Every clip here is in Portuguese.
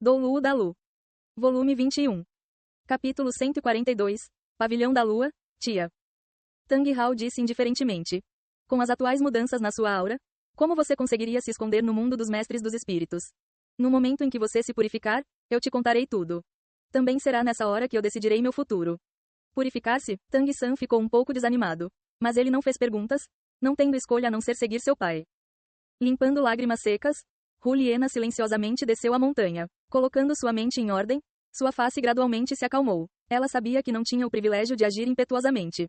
Doulu da Lu. Volume 21. Capítulo 142. Pavilhão da Lua, tia. Tang Hao disse indiferentemente. Com as atuais mudanças na sua aura, como você conseguiria se esconder no mundo dos mestres dos espíritos? No momento em que você se purificar, eu te contarei tudo. Também será nessa hora que eu decidirei meu futuro. Purificar-se? Tang San ficou um pouco desanimado. Mas ele não fez perguntas, não tendo escolha a não ser seguir seu pai. Limpando lágrimas secas, Juliana silenciosamente desceu a montanha. Colocando sua mente em ordem, sua face gradualmente se acalmou. Ela sabia que não tinha o privilégio de agir impetuosamente.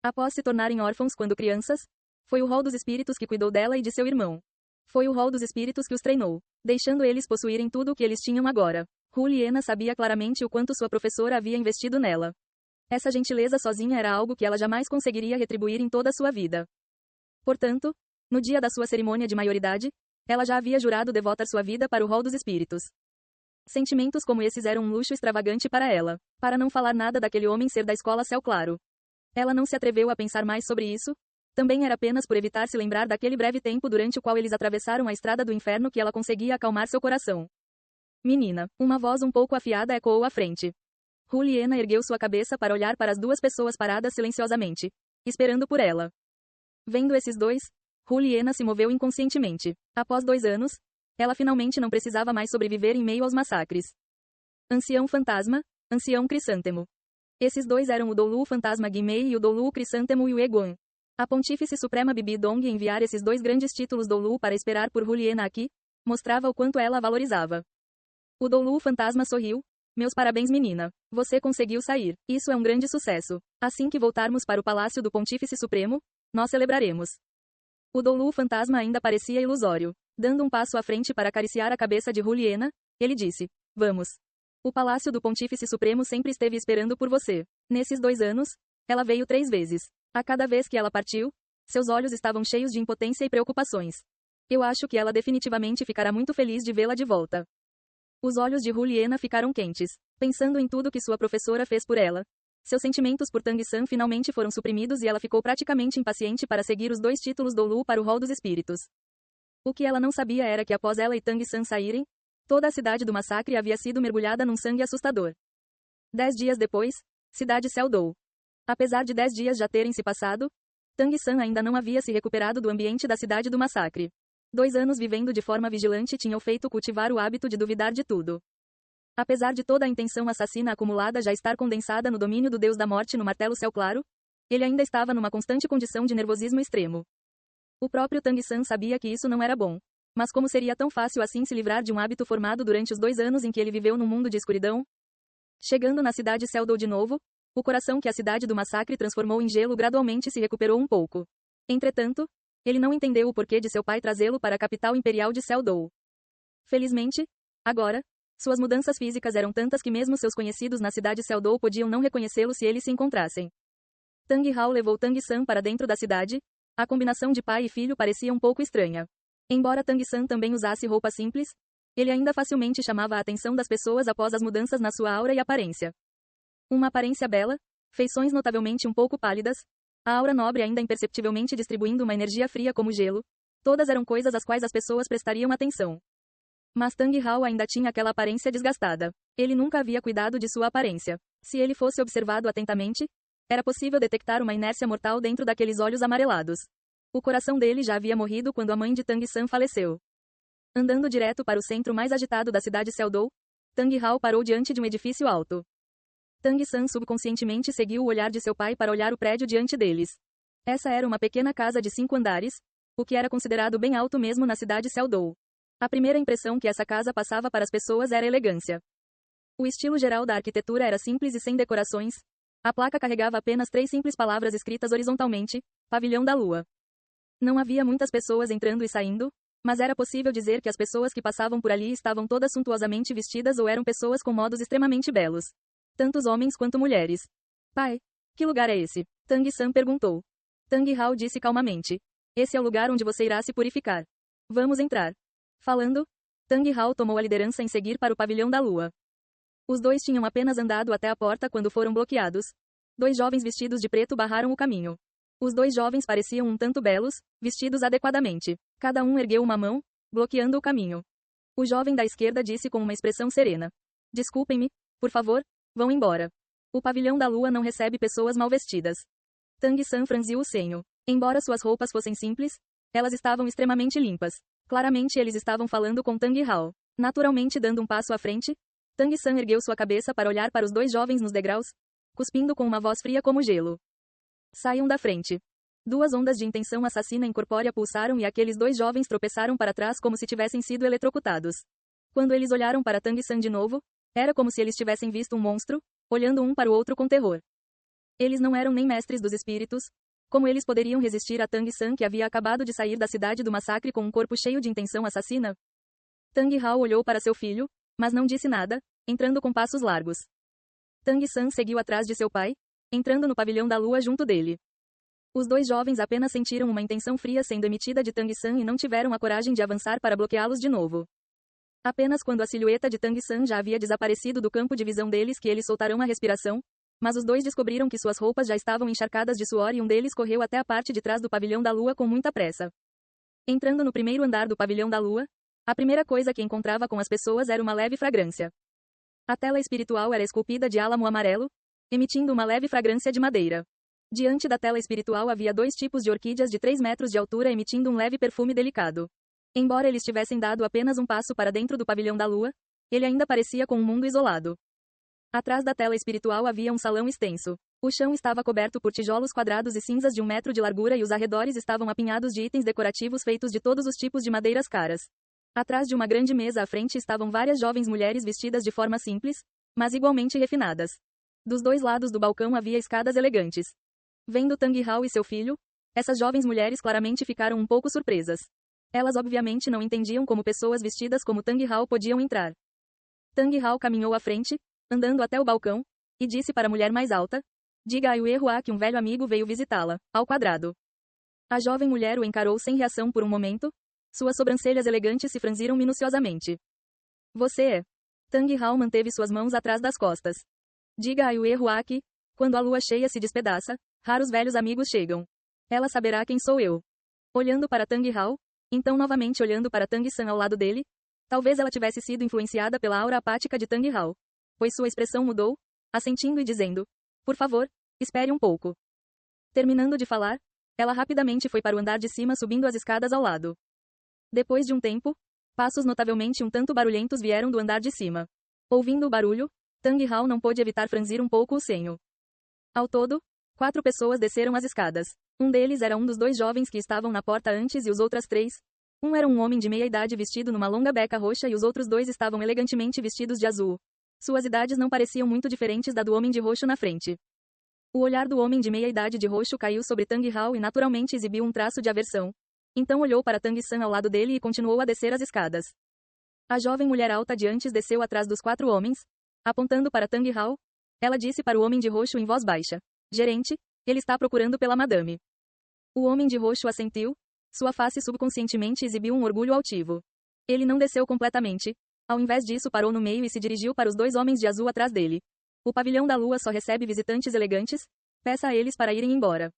Após se tornarem órfãos quando crianças, foi o rol dos espíritos que cuidou dela e de seu irmão. Foi o rol dos espíritos que os treinou, deixando eles possuírem tudo o que eles tinham agora. Juliana sabia claramente o quanto sua professora havia investido nela. Essa gentileza sozinha era algo que ela jamais conseguiria retribuir em toda a sua vida. Portanto, no dia da sua cerimônia de maioridade, ela já havia jurado devotar sua vida para o rol dos espíritos. Sentimentos como esses eram um luxo extravagante para ela, para não falar nada daquele homem ser da escola Céu Claro. Ela não se atreveu a pensar mais sobre isso, também era apenas por evitar se lembrar daquele breve tempo durante o qual eles atravessaram a estrada do inferno que ela conseguia acalmar seu coração. Menina, uma voz um pouco afiada ecoou à frente. Juliana ergueu sua cabeça para olhar para as duas pessoas paradas silenciosamente, esperando por ela. Vendo esses dois, Juliana se moveu inconscientemente. Após 2 anos, ela finalmente não precisava mais sobreviver em meio aos massacres. Ancião Fantasma, Ancião Crisântemo. Esses dois eram o Doulu Fantasma Guimei e o Doulu Crisântemo Yueguan. A Pontífice Suprema Bibi Dong enviar esses dois grandes títulos Doulu para esperar por Juliana aqui, mostrava o quanto ela a valorizava. O Doulu Fantasma sorriu. Meus parabéns, menina. Você conseguiu sair. Isso é um grande sucesso. Assim que voltarmos para o Palácio do Pontífice Supremo, nós celebraremos. O Doulu Fantasma ainda parecia ilusório. Dando um passo à frente para acariciar a cabeça de Juliana, ele disse: Vamos. O Palácio do Pontífice Supremo sempre esteve esperando por você. Nesses 2 anos, ela veio 3 vezes. A cada vez que ela partiu, seus olhos estavam cheios de impotência e preocupações. Eu acho que ela definitivamente ficará muito feliz de vê-la de volta. Os olhos de Juliana ficaram quentes, pensando em tudo que sua professora fez por ela. Seus sentimentos por Tang San finalmente foram suprimidos e ela ficou praticamente impaciente para seguir os 2 títulos Doulu para o rol dos espíritos. O que ela não sabia era que após ela e Tang San saírem, toda a cidade do massacre havia sido mergulhada num sangue assustador. 10 dias depois, cidade Céu Dou. Apesar de 10 dias já terem se passado, Tang San ainda não havia se recuperado do ambiente da cidade do massacre. 2 anos vivendo de forma vigilante tinham feito cultivar o hábito de duvidar de tudo. Apesar de toda a intenção assassina acumulada já estar condensada no domínio do Deus da Morte no martelo Céu Claro, ele ainda estava numa constante condição de nervosismo extremo. O próprio Tang San sabia que isso não era bom. Mas como seria tão fácil assim se livrar de um hábito formado durante os 2 anos em que ele viveu num mundo de escuridão? Chegando na cidade Céu Dou de novo, o coração que a cidade do massacre transformou em gelo gradualmente se recuperou um pouco. Entretanto, ele não entendeu o porquê de seu pai trazê-lo para a capital imperial de Céu Dou. Felizmente, agora, suas mudanças físicas eram tantas que mesmo seus conhecidos na cidade Céu Dou podiam não reconhecê-lo se eles se encontrassem. Tang Hao levou Tang San para dentro da cidade. A combinação de pai e filho parecia um pouco estranha. Embora Tang San também usasse roupa simples, ele ainda facilmente chamava a atenção das pessoas após as mudanças na sua aura e aparência. Uma aparência bela, feições notavelmente um pouco pálidas, a aura nobre ainda imperceptivelmente distribuindo uma energia fria como gelo, todas eram coisas às quais as pessoas prestariam atenção. Mas Tang Hao ainda tinha aquela aparência desgastada. Ele nunca havia cuidado de sua aparência. Se ele fosse observado atentamente, era possível detectar uma inércia mortal dentro daqueles olhos amarelados. O coração dele já havia morrido quando a mãe de Tang San faleceu. Andando direto para o centro mais agitado da cidade Céu Dou, Tang Hao parou diante de um edifício alto. Tang San subconscientemente seguiu o olhar de seu pai para olhar o prédio diante deles. Essa era uma pequena casa de 5 andares, o que era considerado bem alto mesmo na cidade Céu Dou. A primeira impressão que essa casa passava para as pessoas era elegância. O estilo geral da arquitetura era simples e sem decorações. A placa carregava apenas 3 simples palavras escritas horizontalmente: Pavilhão da Lua. Não havia muitas pessoas entrando e saindo, mas era possível dizer que as pessoas que passavam por ali estavam todas suntuosamente vestidas ou eram pessoas com modos extremamente belos. Tantos homens quanto mulheres. Pai, que lugar é esse? Tang San perguntou. Tang Hao disse calmamente. Esse é o lugar onde você irá se purificar. Vamos entrar. Falando, Tang Hao tomou a liderança em seguir para o Pavilhão da Lua. Os dois tinham apenas andado até a porta quando foram bloqueados. 2 jovens vestidos de preto barraram o caminho. Os 2 jovens pareciam um tanto belos, vestidos adequadamente. Cada um ergueu uma mão, bloqueando o caminho. O jovem da esquerda disse com uma expressão serena. Desculpem-me, por favor, vão embora. O pavilhão da lua não recebe pessoas mal vestidas. Tang San franziu o senho. Embora suas roupas fossem simples, elas estavam extremamente limpas. Claramente eles estavam falando com Tang Hao. Naturalmente dando um passo à frente, Tang San ergueu sua cabeça para olhar para os dois jovens nos degraus, cuspindo com uma voz fria como gelo. Saiam da frente. Duas ondas de intenção assassina incorpórea pulsaram e aqueles dois jovens tropeçaram para trás como se tivessem sido eletrocutados. Quando eles olharam para Tang San de novo, era como se eles tivessem visto um monstro, olhando um para o outro com terror. Eles não eram nem mestres dos espíritos. Como eles poderiam resistir a Tang San que havia acabado de sair da cidade do massacre com um corpo cheio de intenção assassina? Tang Hao olhou para seu filho, mas não disse nada, entrando com passos largos. Tang San seguiu atrás de seu pai, entrando no pavilhão da lua junto dele. Os dois jovens apenas sentiram uma intenção fria sendo emitida de Tang San e não tiveram a coragem de avançar para bloqueá-los de novo. Apenas quando a silhueta de Tang San já havia desaparecido do campo de visão deles que eles soltaram a respiração, mas os dois descobriram que suas roupas já estavam encharcadas de suor e um deles correu até a parte de trás do pavilhão da lua com muita pressa. Entrando no primeiro andar do pavilhão da lua, a primeira coisa que encontrava com as pessoas era uma leve fragrância. A tela espiritual era esculpida de álamo amarelo, emitindo uma leve fragrância de madeira. Diante da tela espiritual havia dois tipos de orquídeas de 3 metros de altura emitindo um leve perfume delicado. Embora eles tivessem dado apenas um passo para dentro do pavilhão da lua, ele ainda parecia com um mundo isolado. Atrás da tela espiritual havia um salão extenso. O chão estava coberto por tijolos quadrados e cinzas de 1 metro de largura e os arredores estavam apinhados de itens decorativos feitos de todos os tipos de madeiras caras. Atrás de uma grande mesa à frente estavam várias jovens mulheres vestidas de forma simples, mas igualmente refinadas. Dos dois lados do balcão havia escadas elegantes. Vendo Tang Hao e seu filho, essas jovens mulheres claramente ficaram um pouco surpresas. Elas obviamente não entendiam como pessoas vestidas como Tang Hao podiam entrar. Tang Hao caminhou à frente, andando até o balcão, e disse para a mulher mais alta, diga a Yue Hua que um velho amigo veio visitá-la, ao quadrado. A jovem mulher o encarou sem reação por um momento, suas sobrancelhas elegantes se franziram minuciosamente. Você é? Tang Hao manteve suas mãos atrás das costas. Diga a Yue Hua que, quando a lua cheia se despedaça, raros velhos amigos chegam. Ela saberá quem sou eu. Olhando para Tang Hao, então novamente olhando para Tang San ao lado dele, talvez ela tivesse sido influenciada pela aura apática de Tang Hao, pois sua expressão mudou, assentindo e dizendo, por favor, espere um pouco. Terminando de falar, ela rapidamente foi para o andar de cima subindo as escadas ao lado. Depois de um tempo, passos notavelmente um tanto barulhentos vieram do andar de cima. Ouvindo o barulho, Tang Hao não pôde evitar franzir um pouco o senho. Ao todo, 4 pessoas desceram as escadas. Um deles era um dos 2 jovens que estavam na porta antes e os outras 3. Um era um homem de meia idade vestido numa longa beca roxa e os outros 2 estavam elegantemente vestidos de azul. Suas idades não pareciam muito diferentes da do homem de roxo na frente. O olhar do homem de meia idade de roxo caiu sobre Tang Hao e naturalmente exibiu um traço de aversão. Então olhou para Tang San ao lado dele e continuou a descer as escadas. A jovem mulher alta de antes desceu atrás dos 4 homens, apontando para Tang Hao. Ela disse para o homem de roxo em voz baixa. Gerente, ele está procurando pela madame. O homem de roxo assentiu, sua face subconscientemente exibiu um orgulho altivo. Ele não desceu completamente. Ao invés disso parou no meio e se dirigiu para os 2 homens de azul atrás dele. O pavilhão da lua só recebe visitantes elegantes, peça a eles para irem embora.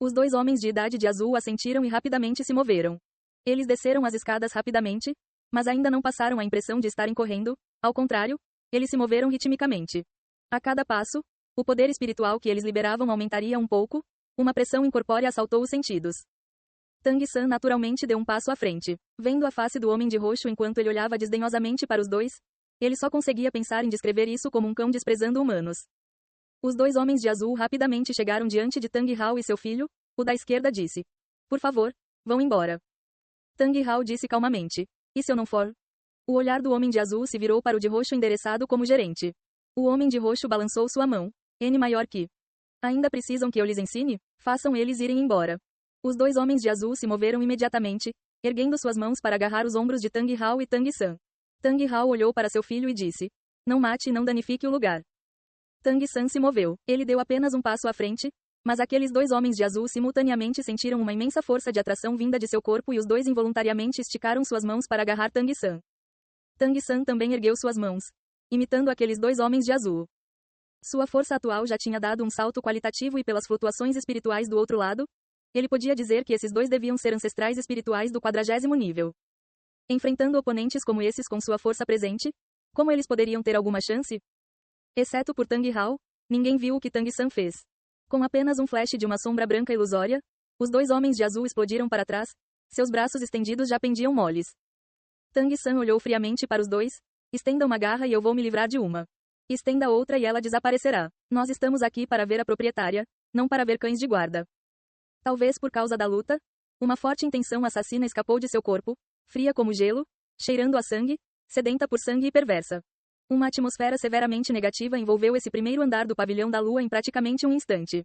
Os 2 homens de idade de azul assentiram e rapidamente se moveram. Eles desceram as escadas rapidamente, mas ainda não passaram a impressão de estarem correndo, ao contrário, eles se moveram ritmicamente. A cada passo, o poder espiritual que eles liberavam aumentaria um pouco, uma pressão incorpórea assaltou os sentidos. Tang San naturalmente deu um passo à frente. Vendo a face do homem de roxo enquanto ele olhava desdenhosamente para os 2, ele só conseguia pensar em descrever isso como um cão desprezando humanos. Os 2 homens de azul rapidamente chegaram diante de Tang Hao e seu filho, o da esquerda disse. Por favor, vão embora. Tang Hao disse calmamente. E se eu não for? O olhar do homem de azul se virou para o de roxo endereçado como gerente. O homem de roxo balançou sua mão. N maior que. Ainda precisam que eu lhes ensine? Façam eles irem embora. Os 2 homens de azul se moveram imediatamente, erguendo suas mãos para agarrar os ombros de Tang Hao e Tang San. Tang Hao olhou para seu filho e disse. Não mate e não danifique o lugar. Tang San se moveu. Ele deu apenas um passo à frente, mas aqueles 2 homens de azul simultaneamente sentiram uma imensa força de atração vinda de seu corpo e os 2 involuntariamente esticaram suas mãos para agarrar Tang San. Tang San também ergueu suas mãos, imitando aqueles 2 homens de azul. Sua força atual já tinha dado um salto qualitativo e pelas flutuações espirituais do outro lado, ele podia dizer que esses 2 deviam ser ancestrais espirituais do 40º nível. Enfrentando oponentes como esses com sua força presente, como eles poderiam ter alguma chance? Exceto por Tang Hao, ninguém viu o que Tang San fez. Com apenas um flash de uma sombra branca ilusória, os dois homens de azul explodiram para trás, seus braços estendidos já pendiam moles. Tang San olhou friamente para os dois. Estenda uma garra e eu vou me livrar de uma. Estenda outra e ela desaparecerá. Nós estamos aqui para ver a proprietária, não para ver cães de guarda. Talvez por causa da luta, uma forte intenção assassina escapou de seu corpo, fria como gelo, cheirando a sangue, sedenta por sangue e perversa. Uma atmosfera severamente negativa envolveu esse primeiro andar do pavilhão da lua em praticamente um instante.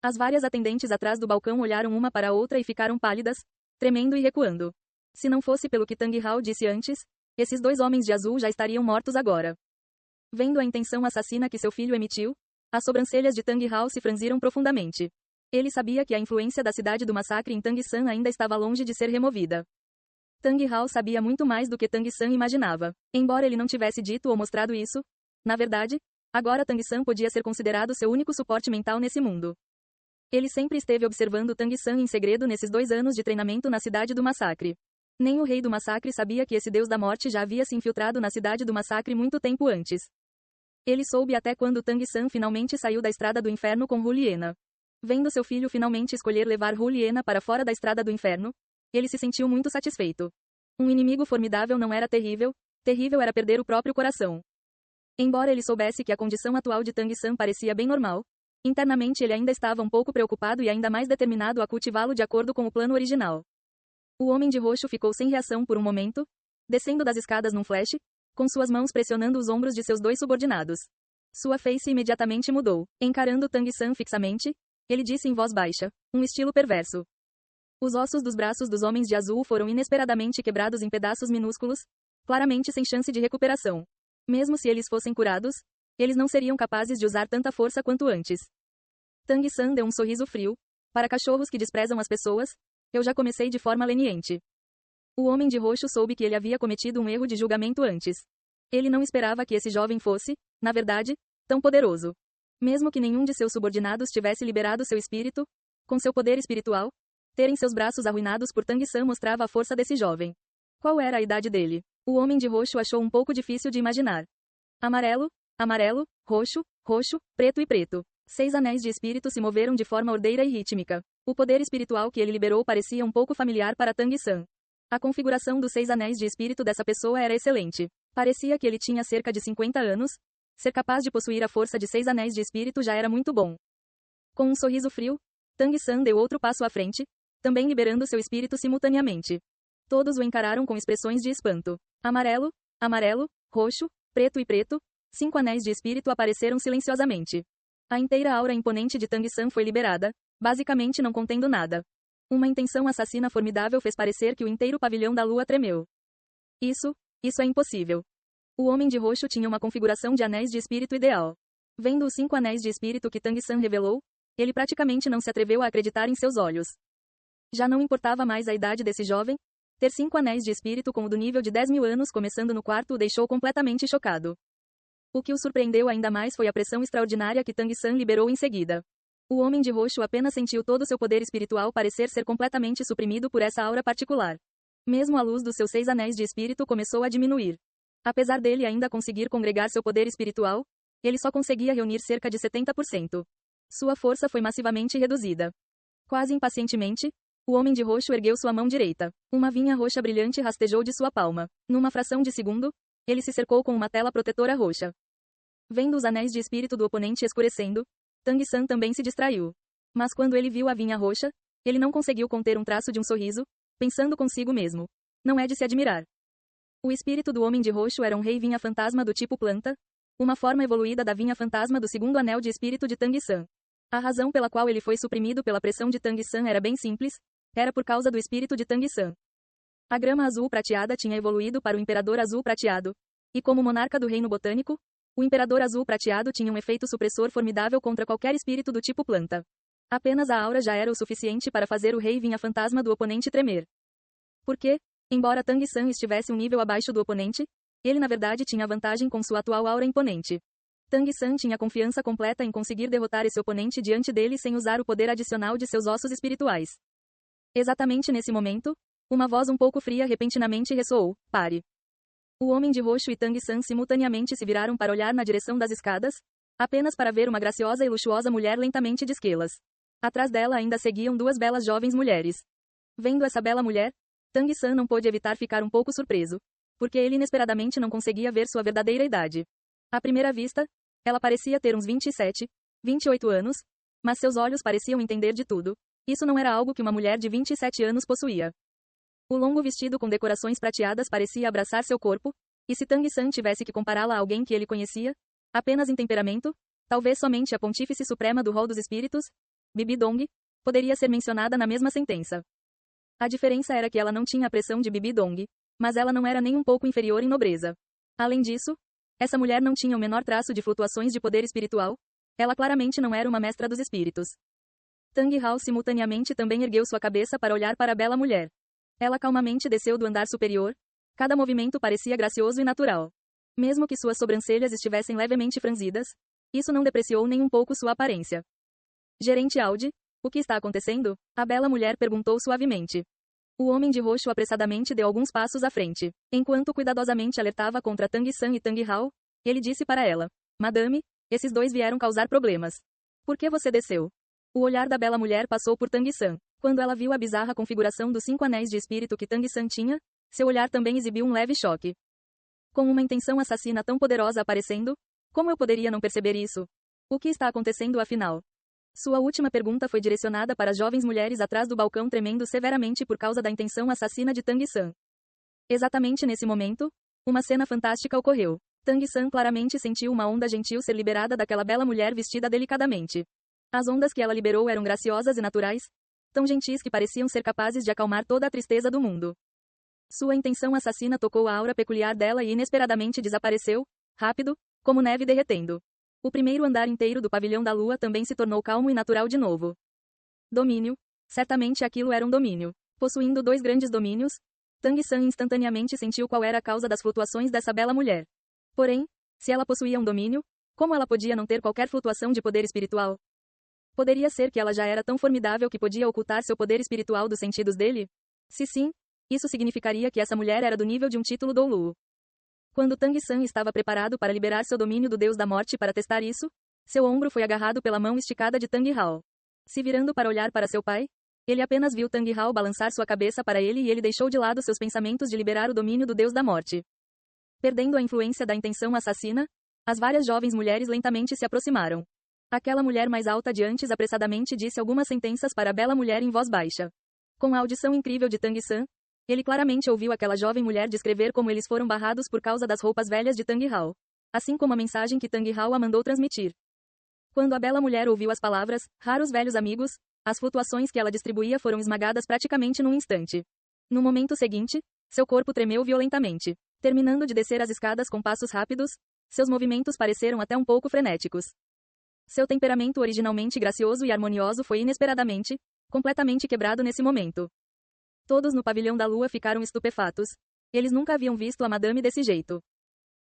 As várias atendentes atrás do balcão olharam uma para a outra e ficaram pálidas, tremendo e recuando. Se não fosse pelo que Tang Hao disse antes, esses dois homens de azul já estariam mortos agora. Vendo a intenção assassina que seu filho emitiu, as sobrancelhas de Tang Hao se franziram profundamente. Ele sabia que a influência da cidade do massacre em Tang San ainda estava longe de ser removida. Tang Hao sabia muito mais do que Tang San imaginava. Embora ele não tivesse dito ou mostrado isso, na verdade, agora Tang San podia ser considerado seu único suporte mental nesse mundo. Ele sempre esteve observando Tang San em segredo nesses 2 anos de treinamento na cidade do massacre. Nem o rei do massacre sabia que esse deus da morte já havia se infiltrado na cidade do massacre muito tempo antes. Ele soube até quando Tang San finalmente saiu da estrada do inferno com Juliena. Vendo seu filho finalmente escolher levar Juliena para fora da estrada do inferno, ele se sentiu muito satisfeito. Um inimigo formidável não era terrível, terrível era perder o próprio coração. Embora ele soubesse que a condição atual de Tang San parecia bem normal, internamente ele ainda estava um pouco preocupado e ainda mais determinado a cultivá-lo de acordo com o plano original. O homem de roxo ficou sem reação por um momento, descendo das escadas num flash, com suas mãos pressionando os ombros de seus 2 subordinados. Sua face imediatamente mudou. Encarando Tang San fixamente, ele disse em voz baixa, um estilo perverso. Os ossos dos braços dos homens de azul foram inesperadamente quebrados em pedaços minúsculos, claramente sem chance de recuperação. Mesmo se eles fossem curados, eles não seriam capazes de usar tanta força quanto antes. Tang San deu um sorriso frio. Para cachorros que desprezam as pessoas, eu já comecei de forma leniente. O homem de roxo soube que ele havia cometido um erro de julgamento antes. Ele não esperava que esse jovem fosse, na verdade, tão poderoso. Mesmo que nenhum de seus subordinados tivesse liberado seu espírito, com seu poder espiritual, terem seus braços arruinados por Tang San mostrava a força desse jovem. Qual era a idade dele? O homem de roxo achou um pouco difícil de imaginar. Amarelo, amarelo, roxo, roxo, preto e preto. 6 anéis de espírito se moveram de forma ordeira e rítmica. O poder espiritual que ele liberou parecia um pouco familiar para Tang San. A configuração dos 6 anéis de espírito dessa pessoa era excelente. Parecia que ele tinha cerca de 50 anos. Ser capaz de possuir a força de 6 anéis de espírito já era muito bom. Com um sorriso frio, Tang San deu outro passo à frente, também liberando seu espírito simultaneamente. Todos o encararam com expressões de espanto. Amarelo, amarelo, roxo, preto e preto, 5 anéis de espírito apareceram silenciosamente. A inteira aura imponente de Tang San foi liberada, basicamente não contendo nada. Uma intenção assassina formidável fez parecer que o inteiro pavilhão da lua tremeu. Isso é impossível. O homem de roxo tinha uma configuração de anéis de espírito ideal. Vendo os 5 anéis de espírito que Tang San revelou, ele praticamente não se atreveu a acreditar em seus olhos. Já não importava mais a idade desse jovem, ter 5 anéis de espírito com o do nível de 10.000 anos começando no quarto o deixou completamente chocado. O que o surpreendeu ainda mais foi a pressão extraordinária que Tang San liberou em seguida. O homem de roxo apenas sentiu todo o seu poder espiritual parecer ser completamente suprimido por essa aura particular. Mesmo a luz dos seus 6 anéis de espírito começou a diminuir. Apesar dele ainda conseguir congregar seu poder espiritual, ele só conseguia reunir cerca de 70%. Sua força foi massivamente reduzida. Quase impacientemente, o homem de roxo ergueu sua mão direita. Uma vinha roxa brilhante rastejou de sua palma. Numa fração de segundo, ele se cercou com uma tela protetora roxa. Vendo os anéis de espírito do oponente escurecendo, Tang San também se distraiu. Mas quando ele viu a vinha roxa, ele não conseguiu conter um traço de um sorriso, pensando consigo mesmo. Não é de se admirar. O espírito do homem de roxo era um rei vinha fantasma do tipo planta, uma forma evoluída da vinha fantasma do segundo anel de espírito de Tang San. A razão pela qual ele foi suprimido pela pressão de Tang San era bem simples, era por causa do espírito de Tang San. A grama azul prateada tinha evoluído para o imperador azul prateado, e como monarca do reino botânico, o imperador azul prateado tinha um efeito supressor formidável contra qualquer espírito do tipo planta. Apenas a aura já era o suficiente para fazer o rei vinha fantasma do oponente tremer. Porque, embora Tang San estivesse um nível abaixo do oponente, ele na verdade tinha vantagem com sua atual aura imponente. Tang San tinha confiança completa em conseguir derrotar esse oponente diante dele sem usar o poder adicional de seus ossos espirituais. Exatamente nesse momento, Uma voz um pouco fria repentinamente ressoou: pare. O homem de roxo e Tang San simultaneamente se viraram para olhar na direção das escadas, apenas para ver uma graciosa e luxuosa mulher lentamente de esquelas. Atrás dela ainda seguiam duas belas jovens mulheres. Vendo essa bela mulher, Tang San não pôde evitar ficar um pouco surpreso, porque ele inesperadamente não conseguia ver sua verdadeira idade. À primeira vista, ela parecia ter uns 27, 28 anos, mas seus olhos pareciam entender de tudo. Isso não era algo que uma mulher de 27 anos possuía. O longo vestido com decorações prateadas parecia abraçar seu corpo, e se Tang San tivesse que compará-la a alguém que ele conhecia, apenas em temperamento, talvez somente a Pontífice Suprema do Rol dos Espíritos, Bibi Dong, poderia ser mencionada na mesma sentença. A diferença era que ela não tinha a pressão de Bibi Dong, mas ela não era nem um pouco inferior em nobreza. Além disso, essa mulher não tinha o menor traço de flutuações de poder espiritual, ela claramente não era uma mestra dos espíritos. Tang Hao simultaneamente também ergueu sua cabeça para olhar para a bela mulher. Ela calmamente desceu do andar superior, cada movimento parecia gracioso e natural. Mesmo que suas sobrancelhas estivessem levemente franzidas, isso não depreciou nem um pouco sua aparência. Gerente Audi, o que está acontecendo? A bela mulher perguntou suavemente. O homem de roxo apressadamente deu alguns passos à frente. Enquanto cuidadosamente alertava contra Tang San e Tang Hao, ele disse para ela: Madame, esses dois vieram causar problemas. Por que você desceu? O olhar da bela mulher passou por Tang San. Quando ela viu a bizarra configuração dos 5 anéis de espírito que Tang San tinha, seu olhar também exibiu um leve choque. Com uma intenção assassina tão poderosa aparecendo, como eu poderia não perceber isso? O que está acontecendo afinal? Sua última pergunta foi direcionada para as jovens mulheres atrás do balcão tremendo severamente por causa da intenção assassina de Tang San. Exatamente nesse momento, uma cena fantástica ocorreu. Tang San claramente sentiu uma onda gentil ser liberada daquela bela mulher vestida delicadamente. As ondas que ela liberou eram graciosas e naturais, tão gentis que pareciam ser capazes de acalmar toda a tristeza do mundo. Sua intenção assassina tocou a aura peculiar dela e inesperadamente desapareceu, rápido, como neve derretendo. O primeiro andar inteiro do pavilhão da lua também se tornou calmo e natural de novo. Domínio. Certamente aquilo era um domínio. Possuindo 2 grandes domínios, Tang San instantaneamente sentiu qual era a causa das flutuações dessa bela mulher. Porém, se ela possuía um domínio, como ela podia não ter qualquer flutuação de poder espiritual? Poderia ser que ela já era tão formidável que podia ocultar seu poder espiritual dos sentidos dele? Se sim, isso significaria que essa mulher era do nível de um título Douluo. Quando Tang San estava preparado para liberar seu domínio do Deus da Morte para testar isso, seu ombro foi agarrado pela mão esticada de Tang Hao. Se virando para olhar para seu pai, ele apenas viu Tang Hao balançar sua cabeça para ele e ele deixou de lado seus pensamentos de liberar o domínio do Deus da Morte. Perdendo a influência da intenção assassina, as várias jovens mulheres lentamente se aproximaram. Aquela mulher mais alta de antes apressadamente disse algumas sentenças para a bela mulher em voz baixa. Com a audição incrível de Tang San, ele claramente ouviu aquela jovem mulher descrever como eles foram barrados por causa das roupas velhas de Tang Hao, assim como a mensagem que Tang Hao a mandou transmitir. Quando a bela mulher ouviu as palavras, raros velhos amigos, as flutuações que ela distribuía foram esmagadas praticamente num instante. No momento seguinte, seu corpo tremeu violentamente. Terminando de descer as escadas com passos rápidos, seus movimentos pareceram até um pouco frenéticos. Seu temperamento originalmente gracioso e harmonioso foi inesperadamente, completamente quebrado nesse momento. Todos no pavilhão da lua ficaram estupefatos. Eles nunca haviam visto a madame desse jeito.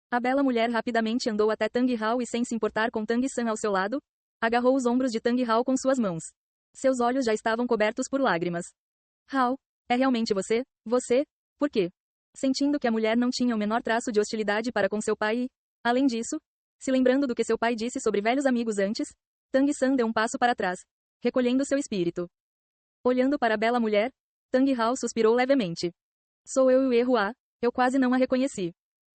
A bela mulher rapidamente andou até Tang Hao e sem se importar com Tang San ao seu lado, agarrou os ombros de Tang Hao com suas mãos. Seus olhos já estavam cobertos por lágrimas. Hao, é realmente você? Você? Por quê? Sentindo que a mulher não tinha o menor traço de hostilidade para com seu pai e, além disso, se lembrando do que seu pai disse sobre velhos amigos antes, Tang San deu um passo para trás, recolhendo seu espírito. Olhando para a bela mulher, Tang Hao suspirou levemente. Sou eu e o Hua, eu quase não a reconheci.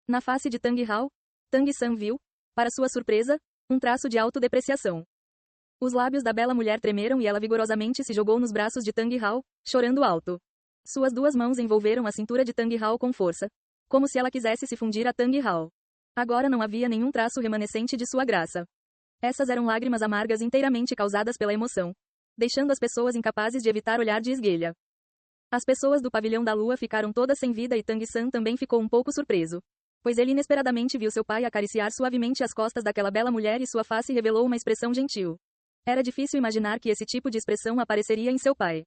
Na face de Tang Hao, Tang San viu, para sua surpresa, um traço de autodepreciação. Os lábios da bela mulher tremeram e ela vigorosamente se jogou nos braços de Tang Hao, chorando alto. Suas 2 mãos envolveram a cintura de Tang Hao com força, como se ela quisesse se fundir a Tang Hao. Agora não havia nenhum traço remanescente de sua graça. Essas eram lágrimas amargas inteiramente causadas pela emoção, deixando as pessoas incapazes de evitar olhar de esguelha. As pessoas do pavilhão da lua ficaram todas sem vida e Tang San também ficou um pouco surpreso, pois ele inesperadamente viu seu pai acariciar suavemente as costas daquela bela mulher e sua face revelou uma expressão gentil. Era difícil imaginar que esse tipo de expressão apareceria em seu pai.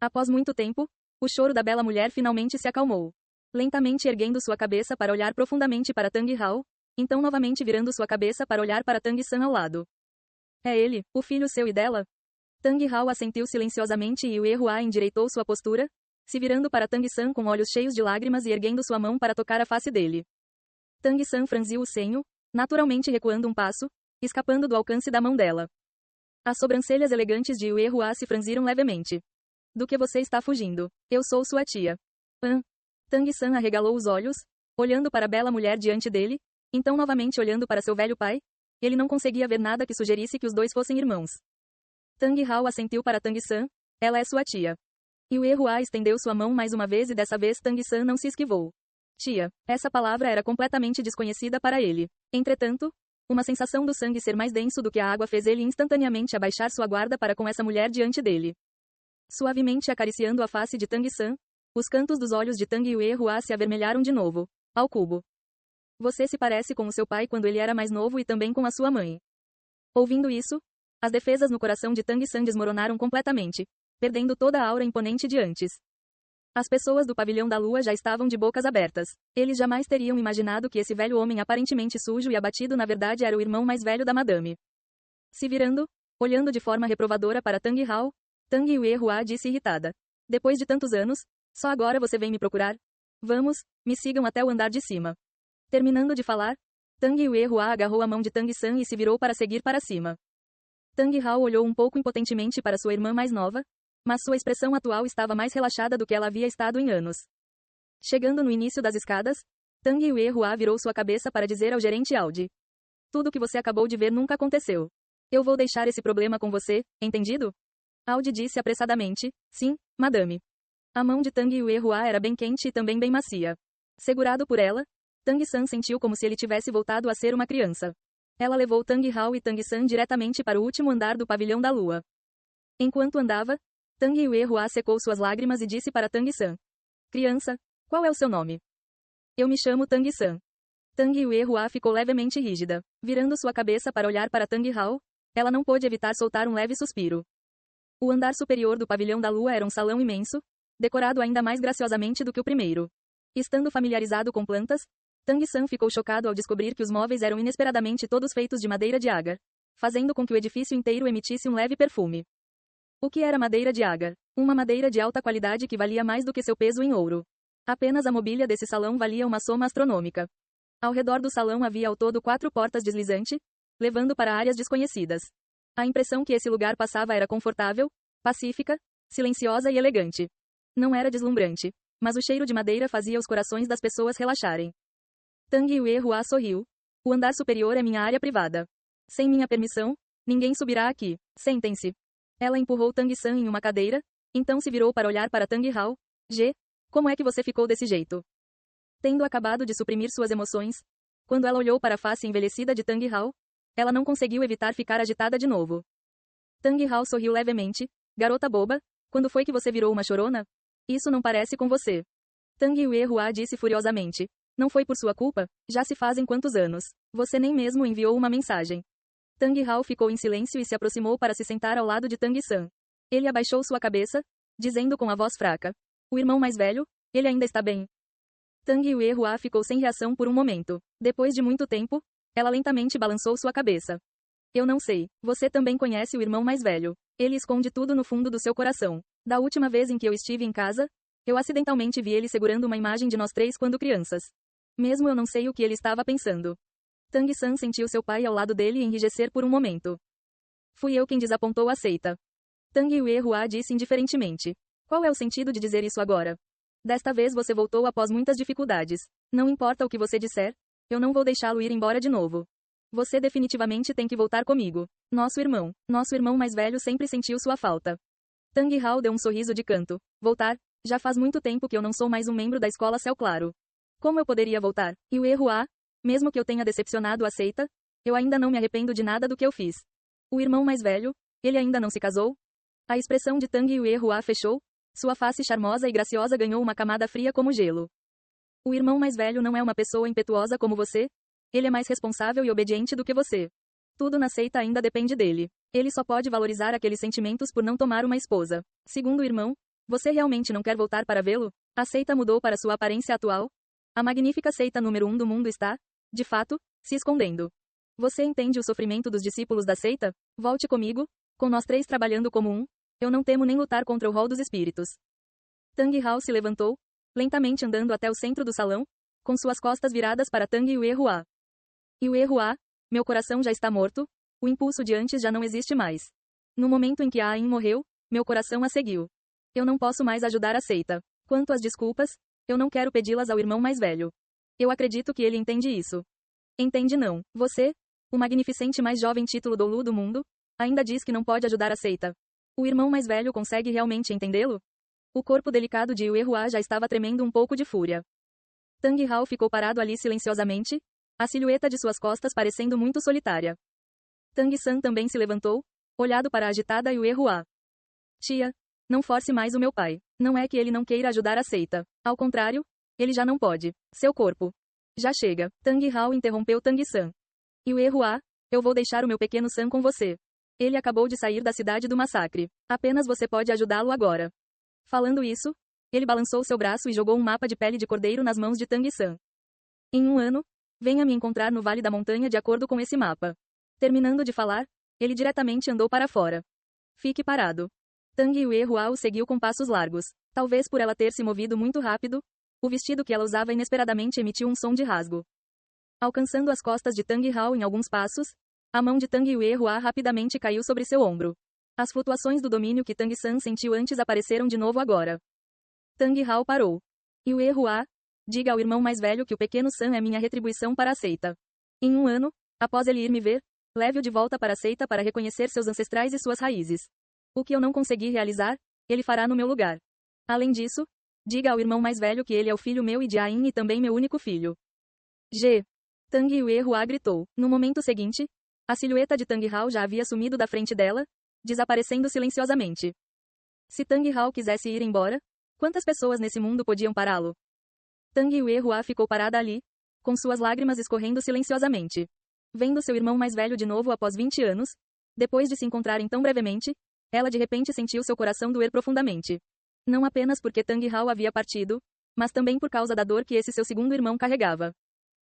Após muito tempo, o choro da bela mulher finalmente se acalmou. Lentamente erguendo sua cabeça para olhar profundamente para Tang Hao, então novamente virando sua cabeça para olhar para Tang San ao lado. É ele, o filho seu e dela? Tang Hao assentiu silenciosamente e o Hua endireitou sua postura, se virando para Tang-san com olhos cheios de lágrimas e erguendo sua mão para tocar a face dele. Tang-san franziu o senho, naturalmente recuando um passo, escapando do alcance da mão dela. As sobrancelhas elegantes de Yue Hua se franziram levemente. Do que você está fugindo? Eu sou sua tia. Tang-san arregalou os olhos, olhando para a bela mulher diante dele, então novamente olhando para seu velho pai. Ele não conseguia ver nada que sugerisse que os dois fossem irmãos. Tang Hao assentiu para Tang-san. Ela é sua tia. Yue Hua estendeu sua mão mais uma vez e dessa vez Tang-san não se esquivou. Tia. Essa palavra era completamente desconhecida para ele. Entretanto, uma sensação do sangue ser mais denso do que a água fez ele instantaneamente abaixar sua guarda para com essa mulher diante dele. Suavemente acariciando a face de Tang-san, os cantos dos olhos de Tang Yue Hua se avermelharam de novo. Ao cubo. Você se parece com o seu pai quando ele era mais novo e também com a sua mãe. Ouvindo isso, as defesas no coração de Tang-san desmoronaram completamente, perdendo toda a aura imponente de antes. As pessoas do pavilhão da lua já estavam de bocas abertas. Eles jamais teriam imaginado que esse velho homem aparentemente sujo e abatido na verdade era o irmão mais velho da madame. Se virando, olhando de forma reprovadora para Tang Hao, Tang Yue Hua disse irritada. Depois de tantos anos, só agora você vem me procurar? Vamos, me sigam até o andar de cima. Terminando de falar, Tang Yue Hua agarrou a mão de Tang-san e se virou para seguir para cima. Tang Hao olhou um pouco impotentemente para sua irmã mais nova, mas sua expressão atual estava mais relaxada do que ela havia estado em anos. Chegando no início das escadas, Tang Yue Hua virou sua cabeça para dizer ao gerente Audi. Tudo que você acabou de ver nunca aconteceu. Eu vou deixar esse problema com você, entendido? Audi disse apressadamente, sim, madame. A mão de Tang Yue Hua era bem quente e também bem macia. Segurado por ela, Tang-san sentiu como se ele tivesse voltado a ser uma criança. Ela levou Tang Hao e Tang-san diretamente para o último andar do pavilhão da lua. Enquanto andava, Tang Yue Hua secou suas lágrimas e disse para Tang-san. Criança, qual é o seu nome? Eu me chamo Tang-san. Tang Yue Hua ficou levemente rígida. Virando sua cabeça para olhar para Tang Hao, ela não pôde evitar soltar um leve suspiro. O andar superior do pavilhão da lua era um salão imenso, decorado ainda mais graciosamente do que o primeiro. Estando familiarizado com plantas, Tang-san ficou chocado ao descobrir que os móveis eram inesperadamente todos feitos de madeira de agar, fazendo com que o edifício inteiro emitisse um leve perfume. O que era madeira de agar? Uma madeira de alta qualidade que valia mais do que seu peso em ouro. Apenas a mobília desse salão valia uma soma astronômica. Ao redor do salão havia ao todo 4 portas deslizantes, levando para áreas desconhecidas. A impressão que esse lugar passava era confortável, pacífica, silenciosa e elegante. Não era deslumbrante, mas o cheiro de madeira fazia os corações das pessoas relaxarem. Tang Yue Hua sorriu. O andar superior é minha área privada. Sem minha permissão, ninguém subirá aqui. Sentem-se. Ela empurrou Tang-san em uma cadeira, então se virou para olhar para Tang Hao. Como é que você ficou desse jeito? Tendo acabado de suprimir suas emoções, quando ela olhou para a face envelhecida de Tang Hao, ela não conseguiu evitar ficar agitada de novo. Tang Hao sorriu levemente. Garota boba, quando foi que você virou uma chorona? Isso não parece com você. Tang Yue Hua disse furiosamente. Não foi por sua culpa? Já se fazem quantos anos? Você nem mesmo enviou uma mensagem. Tang Hao ficou em silêncio e se aproximou para se sentar ao lado de Tang-san. Ele abaixou sua cabeça, dizendo com a voz fraca. O irmão mais velho, ele ainda está bem. Tang Yue Hua ficou sem reação por um momento. Depois de muito tempo, ela lentamente balançou sua cabeça. Eu não sei, você também conhece o irmão mais velho. Ele esconde tudo no fundo do seu coração. Da última vez em que eu estive em casa, eu acidentalmente vi ele segurando uma imagem de nós 3 quando crianças. Mesmo eu não sei o que ele estava pensando. Tang-san sentiu seu pai ao lado dele enrijecer por um momento. Fui eu quem desapontou a seita. Tang Yue Hua disse indiferentemente. Qual é o sentido de dizer isso agora? Desta vez você voltou após muitas dificuldades. Não importa o que você disser, eu não vou deixá-lo ir embora de novo. Você definitivamente tem que voltar comigo. Nosso irmão mais velho sempre sentiu sua falta. Tang Hao deu um sorriso de canto. Voltar? Já faz muito tempo que eu não sou mais um membro da escola Céu Claro. Como eu poderia voltar? Yue Hua, mesmo que eu tenha decepcionado a seita, eu ainda não me arrependo de nada do que eu fiz. O irmão mais velho, ele ainda não se casou? A expressão de Tang Yue Hua fechou, sua face charmosa e graciosa ganhou uma camada fria como gelo. O irmão mais velho não é uma pessoa impetuosa como você? Ele é mais responsável e obediente do que você. Tudo na seita ainda depende dele. Ele só pode valorizar aqueles sentimentos por não tomar uma esposa. Segundo o irmão, você realmente não quer voltar para vê-lo? A seita mudou para sua aparência atual? A magnífica seita número 1 do mundo está, de fato, se escondendo. Você entende o sofrimento dos discípulos da seita? Volte comigo, com nós 3 trabalhando como um. Eu não temo nem lutar contra o rol dos espíritos. Tang Hao se levantou, lentamente andando até o centro do salão, com suas costas viradas para Tang Yuehua. Yuehua, meu coração já está morto, o impulso de antes já não existe mais. No momento em que a Ain morreu, meu coração a seguiu. Eu não posso mais ajudar a seita. Quanto às desculpas, eu não quero pedi-las ao irmão mais velho. Eu acredito que ele entende isso. Entende não? Você, o magnificente mais jovem título Dolu do mundo, ainda diz que não pode ajudar a seita. O irmão mais velho consegue realmente entendê-lo? O corpo delicado de Yuehua já estava tremendo um pouco de fúria. Tang Hao ficou parado ali silenciosamente, a silhueta de suas costas parecendo muito solitária. Tang San também se levantou, olhado para a agitada Yuehua. Tia, não force mais o meu pai. Não é que ele não queira ajudar a seita. Ao contrário, ele já não pode. Seu corpo. Já chega. Tang Hao interrompeu Tang San. Yuehua, eu vou deixar o meu pequeno San com você. Ele acabou de sair da cidade do massacre. Apenas você pode ajudá-lo agora. Falando isso, ele balançou seu braço e jogou um mapa de pele de cordeiro nas mãos de Tang San. Em 1 ano, venha me encontrar no Vale da Montanha de acordo com esse mapa. Terminando de falar, ele diretamente andou para fora. Fique parado. Tang Yuehua o seguiu com passos largos. Talvez por ela ter se movido muito rápido, o vestido que ela usava inesperadamente emitiu um som de rasgo. Alcançando as costas de Tang Hao em alguns passos, a mão de Tang Yuehua rapidamente caiu sobre seu ombro. As flutuações do domínio que Tang San sentiu antes apareceram de novo agora. Tang Hao parou. Yuehua, diga ao irmão mais velho que o pequeno San é minha retribuição para a seita. Em 1 ano, após ele ir me ver, leve-o de volta para a seita para reconhecer seus ancestrais e suas raízes. O que eu não consegui realizar, ele fará no meu lugar. Além disso, diga ao irmão mais velho que ele é o filho meu e de Ain e também meu único filho. G. Tang Yuehua gritou. No momento seguinte, a silhueta de Tang Hao já havia sumido da frente dela, desaparecendo silenciosamente. Se Tang Hao quisesse ir embora, quantas pessoas nesse mundo podiam pará-lo? Tang Yuehua ficou parada ali, com suas lágrimas escorrendo silenciosamente. Vendo seu irmão mais velho de novo após 20 anos, depois de se encontrarem tão brevemente, ela de repente sentiu seu coração doer profundamente. Não apenas porque Tang Hao havia partido, mas também por causa da dor que esse seu segundo irmão carregava.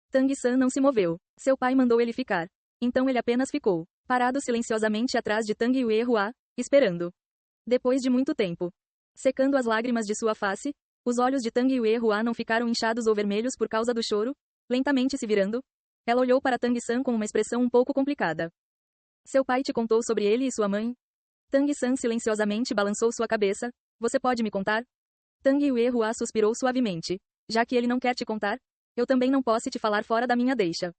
Tang San não se moveu. Seu pai mandou ele ficar. Então ele apenas ficou, parado silenciosamente atrás de Tang Yuehua, esperando. Depois de muito tempo, secando as lágrimas de sua face, os olhos de Tang Yuehua não ficaram inchados ou vermelhos por causa do choro, lentamente se virando, ela olhou para Tang San com uma expressão um pouco complicada. Seu pai te contou sobre ele e sua mãe? Tang San silenciosamente balançou sua cabeça. Você pode me contar? Tang Yuehua suspirou suavemente. Já que ele não quer te contar, eu também não posso te falar fora da minha deixa.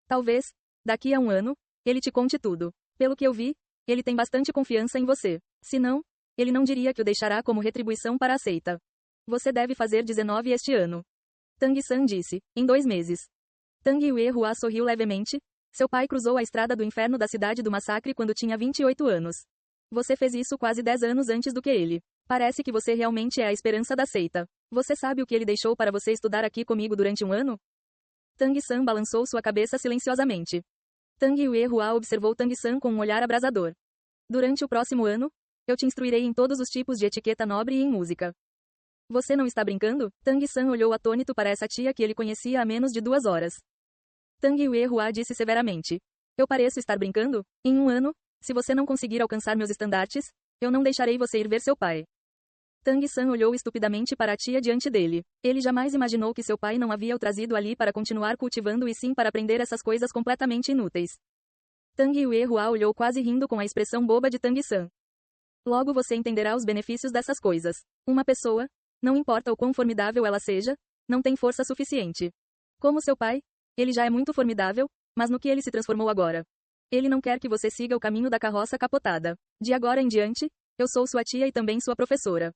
Talvez, daqui a 1 ano, ele te conte tudo. Pelo que eu vi, ele tem bastante confiança em você. Se não, ele não diria que o deixará como retribuição para a seita. Você deve fazer 19 este ano. Tang San disse, em 2 meses. Tang Yuehua sorriu levemente. Seu pai cruzou a estrada do inferno da cidade do massacre quando tinha 28 anos. Você fez isso quase 10 anos antes do que ele. Parece que você realmente é a esperança da seita. Você sabe o que ele deixou para você estudar aqui comigo durante 1 ano? Tang San balançou sua cabeça silenciosamente. Tang Yuehua observou Tang San com um olhar abrasador. Durante o próximo ano, eu te instruirei em todos os tipos de etiqueta nobre e em música. Você não está brincando? Tang San olhou atônito para essa tia que ele conhecia há menos de 2 horas. Tang Yuehua disse severamente. Eu pareço estar brincando? Em 1 ano, se você não conseguir alcançar meus estandartes, eu não deixarei você ir ver seu pai. Tang San olhou estupidamente para a tia diante dele. Ele jamais imaginou que seu pai não havia o trazido ali para continuar cultivando e sim para aprender essas coisas completamente inúteis. Tang Yuehua olhou quase rindo com a expressão boba de Tang San. Logo você entenderá os benefícios dessas coisas. Uma pessoa, não importa o quão formidável ela seja, não tem força suficiente. Como seu pai, ele já é muito formidável, mas no que ele se transformou agora? Ele não quer que você siga o caminho da carroça capotada. De agora em diante, eu sou sua tia e também sua professora.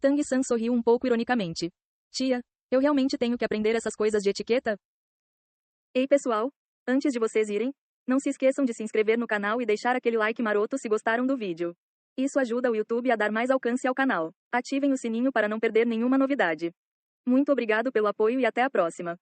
Tang San sorriu um pouco ironicamente. Tia, eu realmente tenho que aprender essas coisas de etiqueta? Ei pessoal, antes de vocês irem, não se esqueçam de se inscrever no canal e deixar aquele like maroto se gostaram do vídeo. Isso ajuda o YouTube a dar mais alcance ao canal. Ativem o sininho para não perder nenhuma novidade. Muito obrigado pelo apoio e até a próxima.